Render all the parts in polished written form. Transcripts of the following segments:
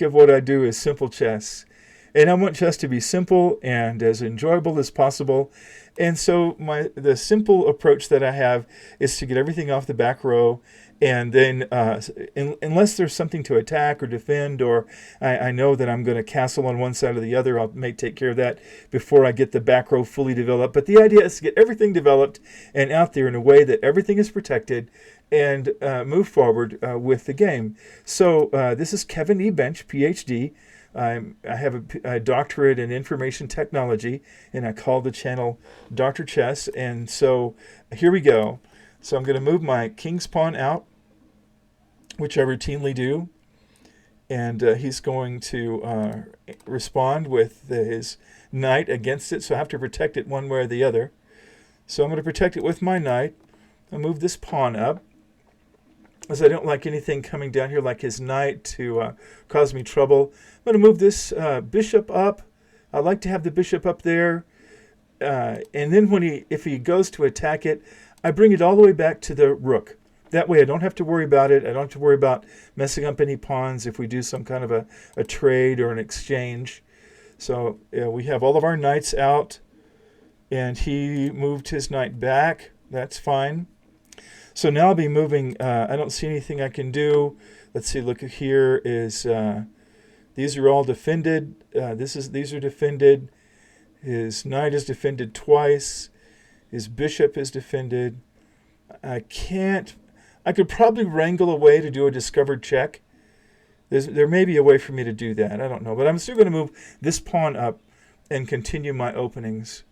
of what I do is simple chess. And I want chess to be simple and as enjoyable as possible. And so the simple approach that I have is to get everything off the back row, and then unless there's something to attack or defend, or I know that I'm going to castle on one side or the other, I may take care of that before I get the back row fully developed. But the idea is to get everything developed and out there in a way that everything is protected, and move forward with the game. So this is Kevin E. Bench, Ph.D. I have a doctorate in information technology, and I call the channel Dr. Chess. And so here we go. So I'm going to move my king's pawn out, which I routinely do. And he's going to respond with his knight against it. So I have to protect it one way or the other. So I'm going to protect it with my knight. I'll move this pawn up, as I don't like anything coming down here like his knight to cause me trouble. I'm going to move this bishop up. I like to have the bishop up there. And then if he goes to attack it, I bring it all the way back to the rook. That way I don't have to worry about it. I don't have to worry about messing up any pawns if we do some kind of a trade or an exchange. So we have all of our knights out, and he moved his knight back. That's fine. So now I'll be moving. I don't see anything I can do. Let's see. Look here. These are all defended. These are defended. His knight is defended twice. His bishop is defended. I could probably wrangle a way to do a discovered check. There may be a way for me to do that. I don't know. But I'm still going to move this pawn up and continue my openings.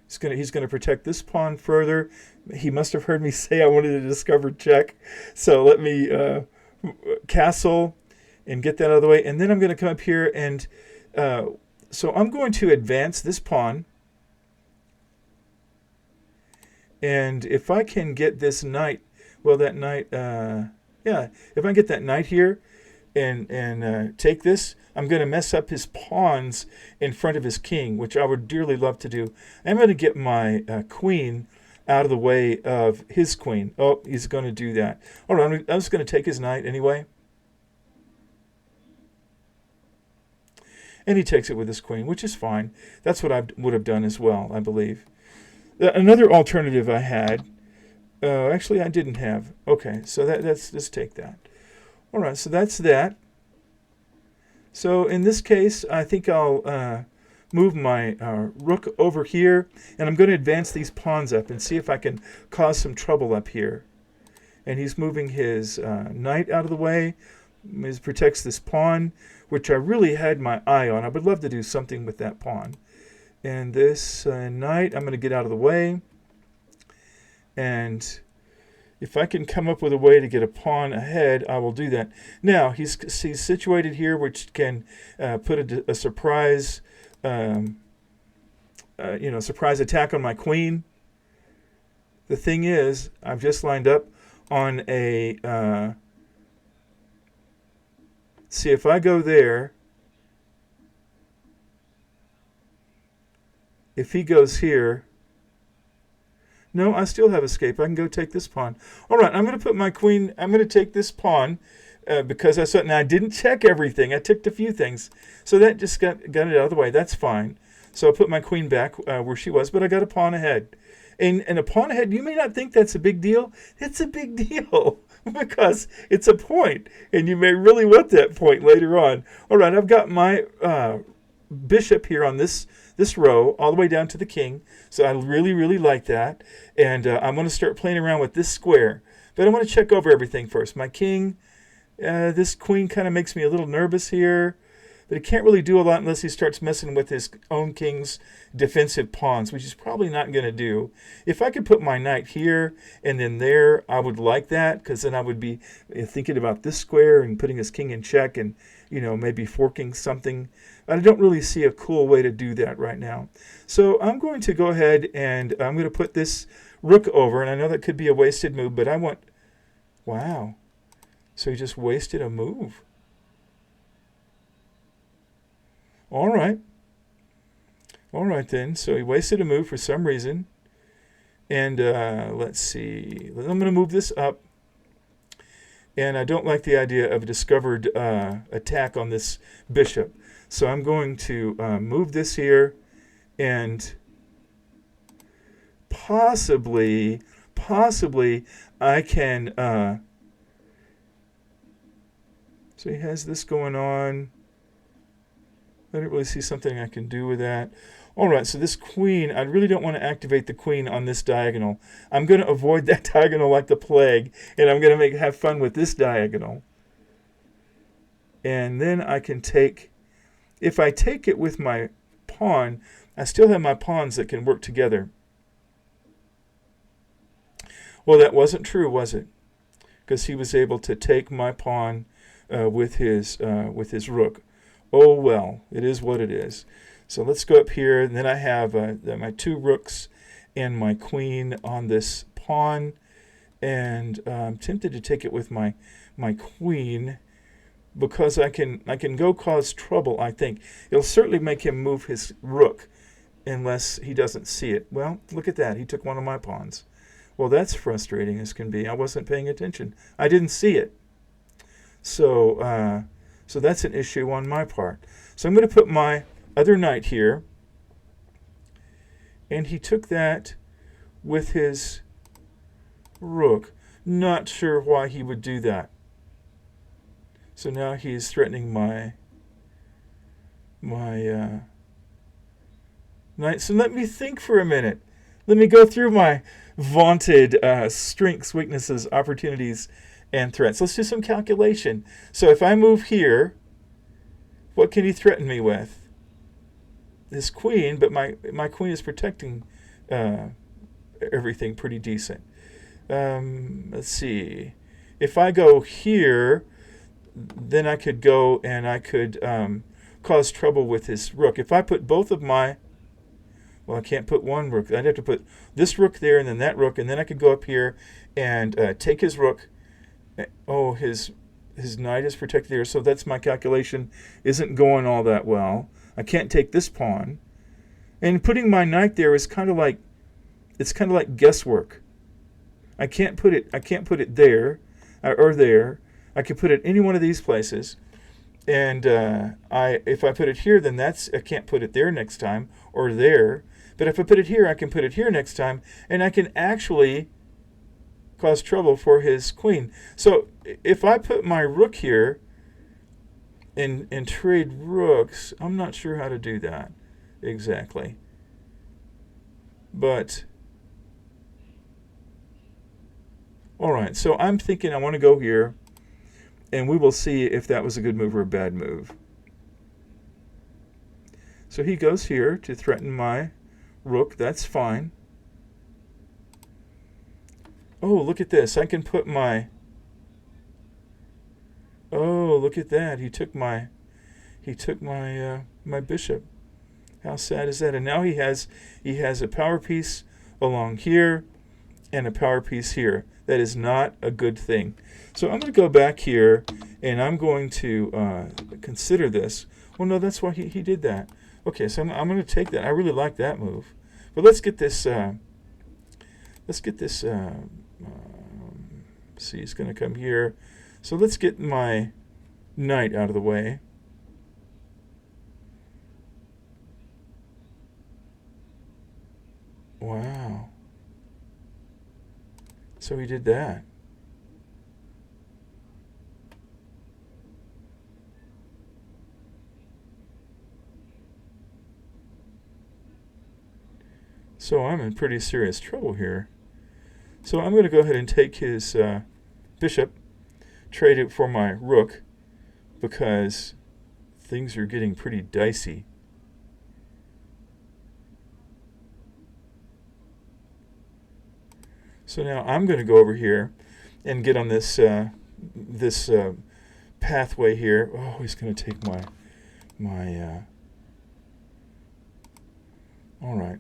He's going to protect this pawn further. He must have heard me say I wanted a discovered check. So let me castle and get that out of the way. And then I'm going to come up here and so I'm going to advance this pawn. And if I can get this knight, well, that knight, if I can get that knight here and take this, I'm going to mess up his pawns in front of his king, which I would dearly love to do. I'm going to get my queen out of the way of his queen. Oh, he's going to do that. All right, I'm just going to take his knight anyway. And he takes it with his queen, which is fine. That's what I would have done as well, I believe. Another alternative I had, actually I didn't have. Okay, so let's take that. All right, so that's that. So in this case, I think I'll move my rook over here, and I'm going to advance these pawns up and see if I can cause some trouble up here. And he's moving his knight out of the way. He protects this pawn, which I really had my eye on. I would love to do something with that pawn. And this knight, I'm going to get out of the way. And if I can come up with a way to get a pawn ahead, I will do that. Now, he's situated here, which can put a surprise, surprise attack on my queen. The thing is, I've just lined up on a... see, if I go there... If he goes here, no, I still have escape. I can go take this pawn. All right, I'm going to put my queen, I'm going to take this pawn because I saw, now I didn't check everything. I ticked a few things. So that just got it out of the way. That's fine. So I put my queen back where she was, but I got a pawn ahead. And a pawn ahead, you may not think that's a big deal. It's a big deal because it's a point, and you may really want that point later on. All right, I've got my bishop here on this row all the way down to the king. So I really, really like that. And I'm going to start playing around with this square. But I want to check over everything first. My king, this queen kind of makes me a little nervous here. But he can't really do a lot unless he starts messing with his own king's defensive pawns, which he's probably not going to do. If I could put my knight here and then there, I would like that, because then I would be thinking about this square and putting his king in check and, maybe forking something. I don't really see a cool way to do that right now. So I'm going to go ahead and I'm going to put this rook over, and I know that could be a wasted move, but I want... Wow. So he just wasted a move. All right. All right, then. So he wasted a move for some reason. And let's see. I'm going to move this up. And I don't like the idea of a discovered attack on this bishop. So I'm going to move this here, and possibly I can... so he has this going on. I don't really see something I can do with that. All right, so this queen, I really don't want to activate the queen on this diagonal. I'm going to avoid that diagonal like the plague, and I'm going to have fun with this diagonal. And then I can take, if I take it with my pawn, I still have my pawns that can work together. Well, that wasn't true, was it? Because he was able to take my pawn with his rook. Oh well, it is what it is. So let's go up here, and then I have my two rooks and my queen on this pawn, and I'm tempted to take it with my queen because I can go cause trouble. I think it'll certainly make him move his rook unless he doesn't see it. Well, look at that. He took one of my pawns. Well, that's frustrating as can be. I wasn't paying attention. I didn't see it. So so that's an issue on my part. So I'm going to put my other knight here, and he took that with his rook. Not sure why he would do that. So now he's threatening my knight. So let me think for a minute. Let me go through my vaunted strengths, weaknesses, opportunities, and threats. Let's do some calculation. So if I move here, what can he threaten me with? This queen, but my queen is protecting everything pretty decent. Let's see. If I go here, then I could go and I could cause trouble with his rook. If I put both of my... Well, I can't put one rook. I'd have to put this rook there and then that rook, and then I could go up here and take his rook. Oh, his knight is protected there, so that's my calculation. Isn't going all that well. I can't take this pawn. And putting my knight there is kind of like, it's kind of like guesswork. I can't put it there or there. I could put it any one of these places. And if I put it here, then I can't put it there next time or there. But if I put it here, I can put it here next time, and I can actually cause trouble for his queen. So if I put my rook here and trade rooks, I'm not sure how to do that exactly. But all right, so I'm thinking I want to go here, and we will see if that was a good move or a bad move. So he goes here to threaten my rook. That's fine. Oh, look at this. I can put my... Oh, look at that. He took my my bishop. How sad is that? And now he has a power piece along here and a power piece here. That is not a good thing. So I'm going to go back here, and I'm going to consider this. Well, no, that's why he did that. Okay, so I'm going to take that. I really like that move. But let's get this. See, he's going to come here. So let's get my knight out of the way. Wow. So he did that. So I'm in pretty serious trouble here. So I'm going to go ahead and take his bishop, trade it for my rook, because things are getting pretty dicey. So now I'm going to go over here and get on this pathway here. Oh, he's going to take my all right.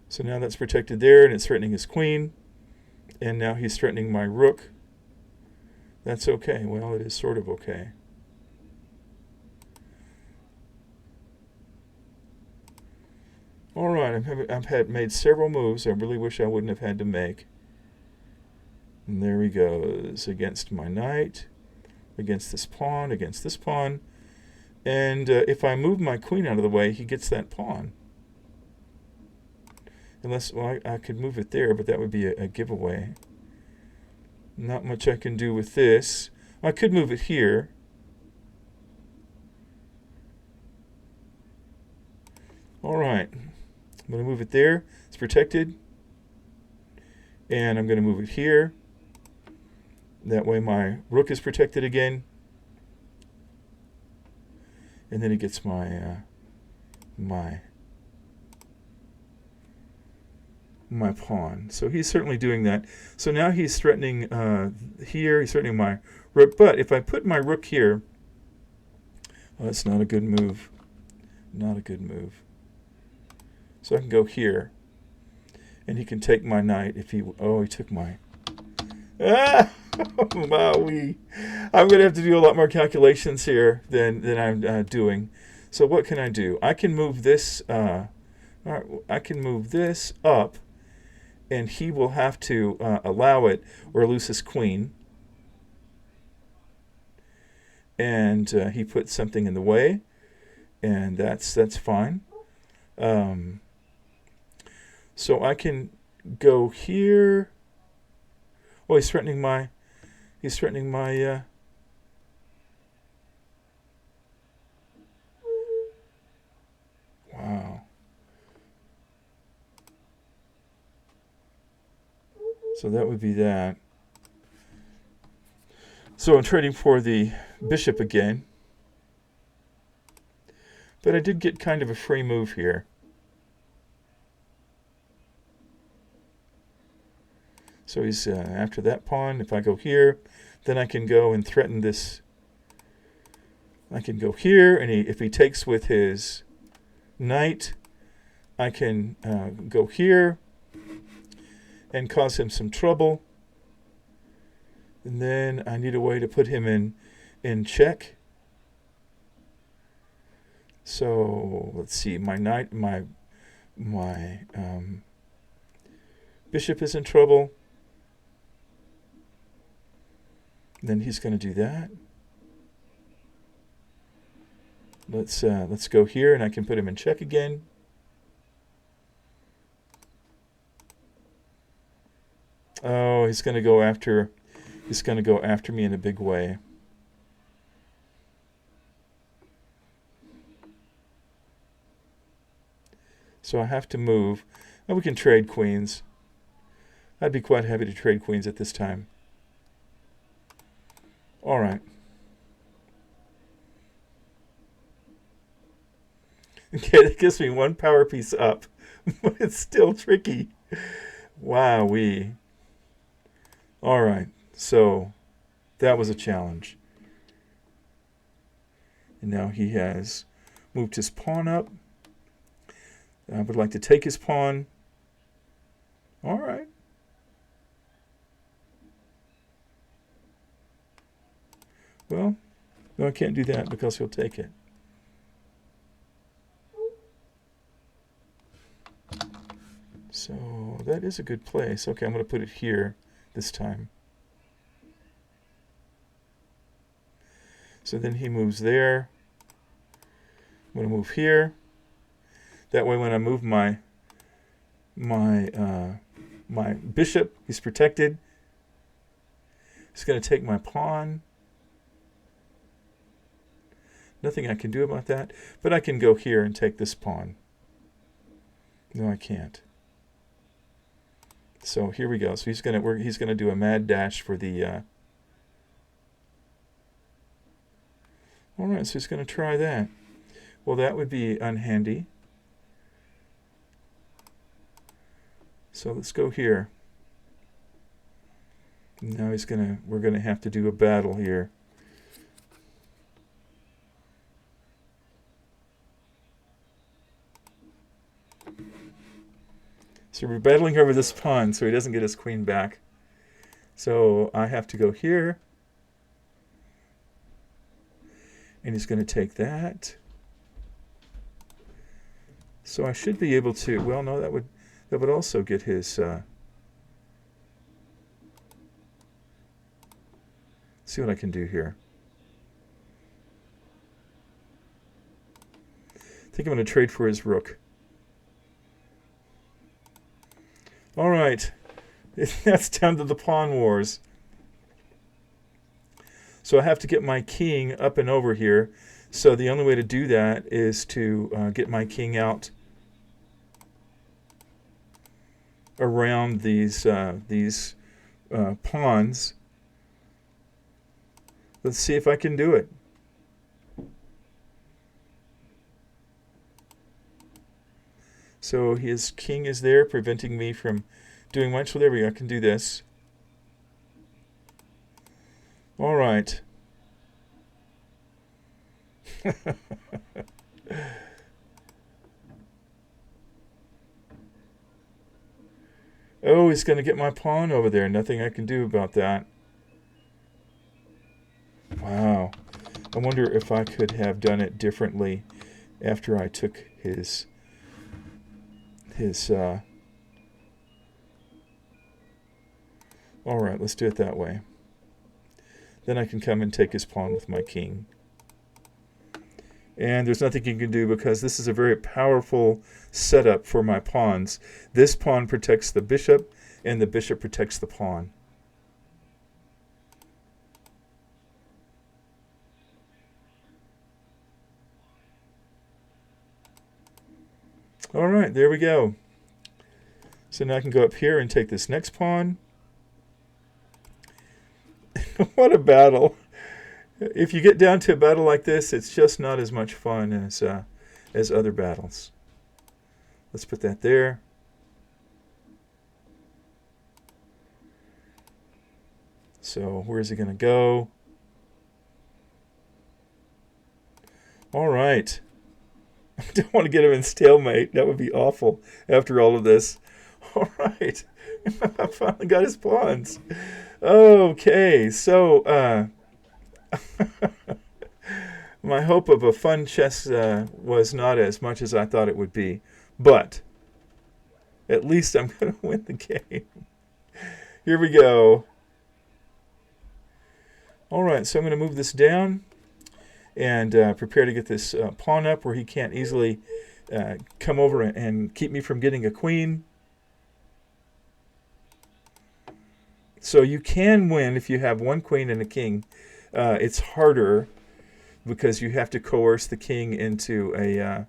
So now that's protected there, and it's threatening his queen. And now he's threatening my rook. That's okay. Well, it is sort of okay. All right, I've made several moves I really wish I wouldn't have had to make. And there he goes, against my knight, against this pawn, against this pawn. And if I move my queen out of the way, he gets that pawn. Unless, well, I could move it there, but that would be a giveaway. Not much I can do with this. I could move it here. All right. I'm going to move it there. It's protected. And I'm going to move it here. That way my rook is protected again. And then he gets my my pawn. So he's certainly doing that. So now he's threatening here. He's threatening my rook. But if I put my rook here, oh, that's not a good move. Not a good move. So I can go here. And he can take my knight if he... Oh, he took my... Ah! Wowee. I'm going to have to do a lot more calculations here than I'm doing. So what can I do? I can move this... I can move this up, and he will have to allow it or lose his queen. And he puts something in the way, and that's fine. So I can go here. Oh, he's threatening my... He's threatening my... Wow. So that would be that. So I'm trading for the bishop again. But I did get kind of a free move here. So he's after that pawn. If I go here, then I can go and threaten this. I can go here, and if he takes with his knight, I can go here and cause him some trouble. And then I need a way to put him in check. So let's see. My knight, my bishop is in trouble. Then he's going to do that. Let's go here, and I can put him in check again. Oh, he's going to go after me in a big way. So I have to move. And we can trade queens. I'd be quite happy to trade queens at this time. All right. Okay, that gives me one power piece up, but it's still tricky. Wowee. All right, so that was a challenge. And now he has moved his pawn up. I would like to take his pawn. All right. Well, no, I can't do that because he'll take it. So that is a good place. Okay, I'm going to put it here this time. So then he moves there. I'm going to move here. That way when I move my bishop, he's protected. He's going to take my pawn. Nothing I can do about that, but I can go here and take this pawn. No, I can't. So here we go. So he's gonna do a mad dash for the. All right, so he's gonna try that. Well, that would be unhandy. So let's go here. Now we're gonna have to do a battle here. So we're battling over this pawn so he doesn't get his queen back. So I have to go here. And he's going to take that. So I should be able to, well, no, that would also get his See what I can do here. I think I'm going to trade for his rook. All right. That's down to the pawn wars. So I have to get my king up and over here. So the only way to do that is to get my king out around these pawns. Let's see if I can do it. So his king is there, preventing me from doing much. So there we go. I can do this. All right. Oh, he's going to get my pawn over there. Nothing I can do about that. Wow. I wonder if I could have done it differently after I took his all right, let's do it that way. Then I can come and take his pawn with my king. And there's nothing you can do because this is a very powerful setup for my pawns. This pawn protects the bishop, and the bishop protects the pawn. All right, there we go. So now I can go up here and take this next pawn. What a battle. If you get down to a battle like this, it's just not as much fun as other battles. Let's put that there. So where is he going to go? All right. I don't want to get him in stalemate. That would be awful after all of this. All right. I finally got his pawns. Okay, so my hope of a fun chess was not as much as I thought it would be. But at least I'm going to win the game. Here we go. All right, so I'm going to move this down and prepare to get this pawn up where he can't easily come over and keep me from getting a queen. So you can win if you have one queen and a king. It's harder because you have to coerce the king into a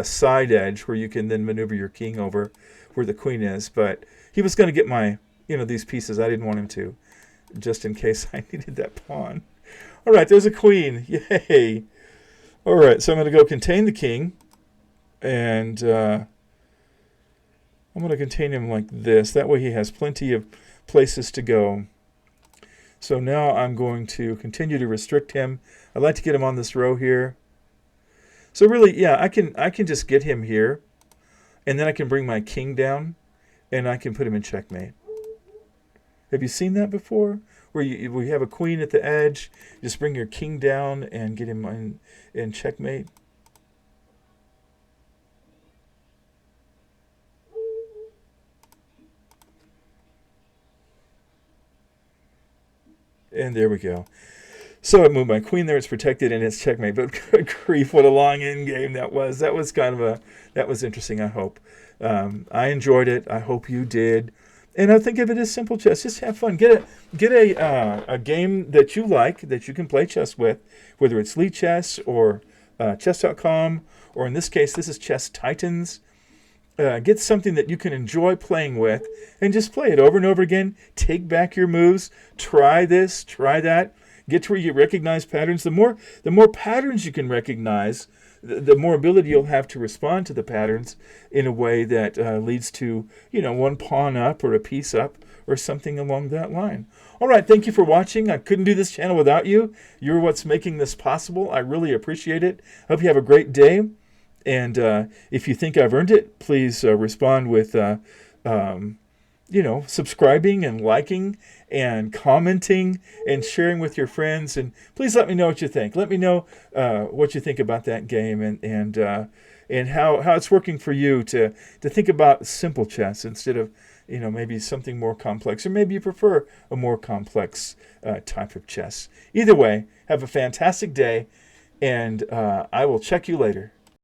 side edge where you can then maneuver your king over where the queen is. But he was going to get my, these pieces. I didn't want him to, just in case I needed that pawn. All right, there's a queen. Yay. All right, so I'm going to go contain the king. And I'm going to contain him like this. That way he has plenty of places to go. So now I'm going to continue to restrict him. I'd like to get him on this row here. So really, yeah, I can just get him here. And then I can bring my king down. And I can put him in checkmate. Have you seen that before? Where we have a queen at the edge. Just bring your king down and get him in checkmate. And there we go. So I moved my queen there. It's protected and it's checkmate. But good grief, what a long end game that was. That was that was interesting, I hope. I enjoyed it. I hope you did. And I think of it as simple chess. Just have fun. Get a game that you like, that you can play chess with, whether it's Lead Chess or chess.com, or in this case, this is Chess Titans. Get something that you can enjoy playing with and just play it over and over again. Take back your moves. Try this, try that. Get to where you recognize patterns. The more patterns you can recognize, the more ability you'll have to respond to the patterns in a way that leads to, one pawn up or a piece up or something along that line. All right, thank you for watching. I couldn't do this channel without you. You're what's making this possible. I really appreciate it. Hope you have a great day. And if you think I've earned it, please respond with, subscribing and liking and commenting and sharing with your friends. And please let me know what you think. Let me know what you think about that game and how it's working for you to think about simple chess instead of maybe something more complex, or maybe you prefer a more complex type of chess. Either way, have a fantastic day, and I will check you later.